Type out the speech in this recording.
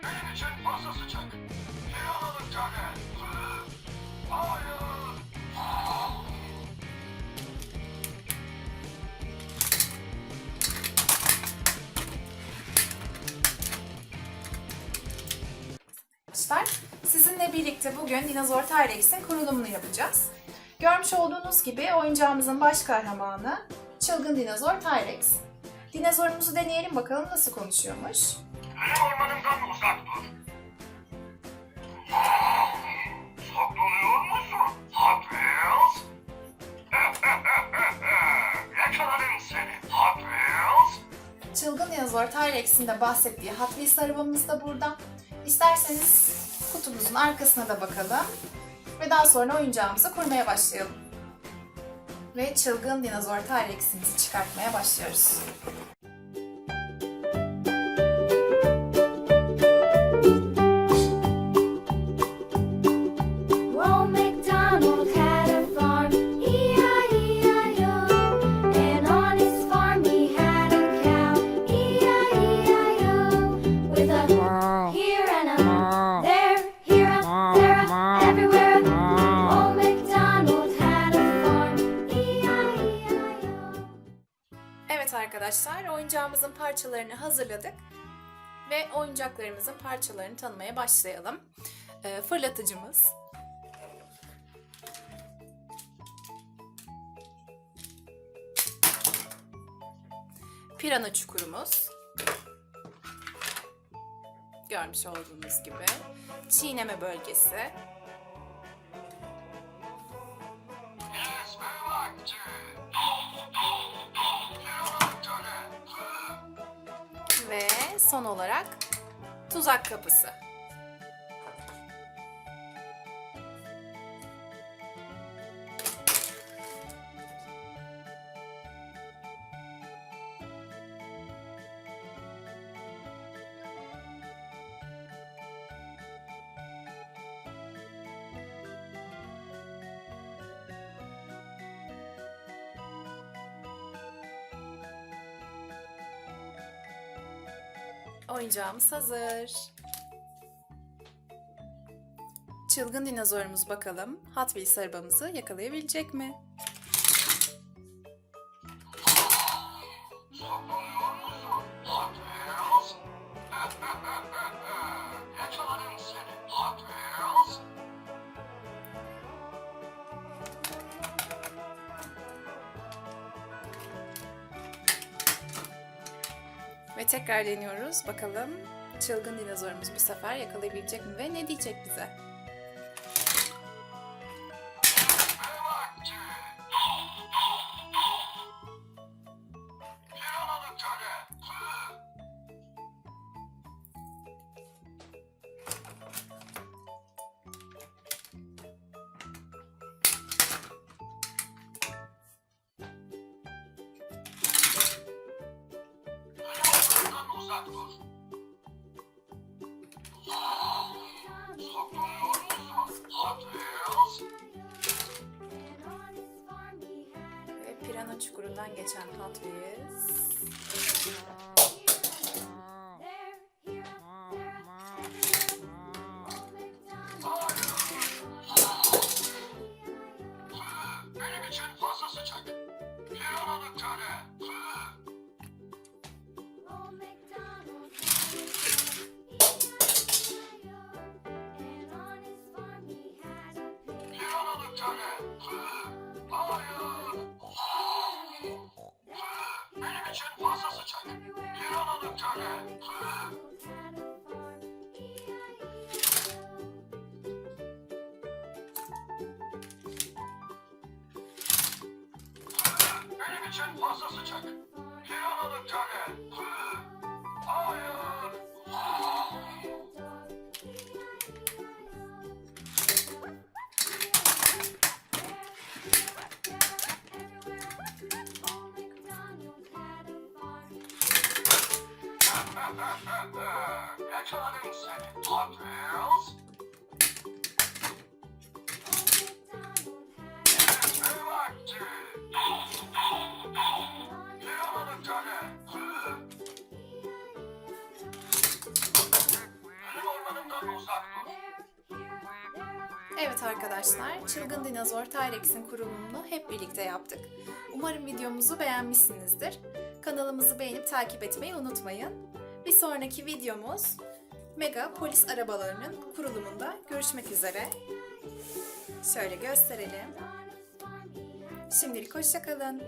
Benim için fazla sıcak. Bir alalım tane. Hayır. Arkadaşlar, sizinle birlikte bugün Dinozor T-Rex'in kurulumunu yapacağız. Görmüş olduğunuz gibi oyuncağımızın baş kahramanı çılgın dinozor T-Rex. Dinozorumuzu deneyelim bakalım nasıl konuşuyormuş. Ormanımdan uzak dur. Saklanıyor musun? Hot Wheels? Yakaladım seni. Hot Wheels? Çılgın dinozor T-Rex'in de bahsettiği Hot Wheels arabamız da burada. İsterseniz kutumuzun arkasına da bakalım ve daha sonra oyuncağımızı kurmaya başlayalım. Ve çılgın dinozor T-Rex'imizi çıkartmaya başlıyoruz. Old MacDonald had a farm, E-I-E-I-O. And on his farm he had a cow, E-I-E-I-O. With a here and a there, here a there, a everywhere. Old MacDonald had a farm, E-I-E-I-O. Evet arkadaşlar, oyuncağımızın parçalarını hazırladık ve oyuncaklarımızın parçalarını tanımaya başlayalım. Fırlatıcımız, pirana çukurumuz, görmüş olduğunuz gibi çiğneme bölgesi, Ezme vakti. Bir alalım tane. ve son olarak tuzak kapısı. Oyuncağımız hazır. Çılgın dinozorumuz bakalım Hot Wheels arabamızı yakalayabilecek mi? Saklanıyor musun? Hot Wheels? Yakaladım seni. Hot Wheels? Ve tekrar deniyoruz. Bakalım çılgın dinozorumuz bu sefer yakalayabilecek mi ve ne diyecek bize? Ezme vakti. Bir alalım tane. Ormanımdan uzak dur. Saklanıyor musun? Hot Wheels? And on his farm he had Ve pirana çukurundan geçen Hot Wheels. there, here a there, a everywhere. Old MacDonald Benim için fazla sıcak. Bir alalım tane. Old MacDonald and on his farm he had a pig. Bir alalım tane. Hayır. Benim için fazla sıcak. Bir alalım tane. Had a farm, E-I-E-I-O. Benim için fazla sıcak. Bir alalım tane. Hayır. Yakaladım seni. Hot Wheels? Evet arkadaşlar, Çılgın Dinozor T-Rex'in kurulumunu hep birlikte yaptık. Umarım videomuzu beğenmişsinizdir. Kanalımızı beğenip takip etmeyi unutmayın. Bir sonraki videomuz Mega polis arabalarının kurulumunda görüşmek üzere. Şöyle gösterelim. Şimdilik hoşça kalın.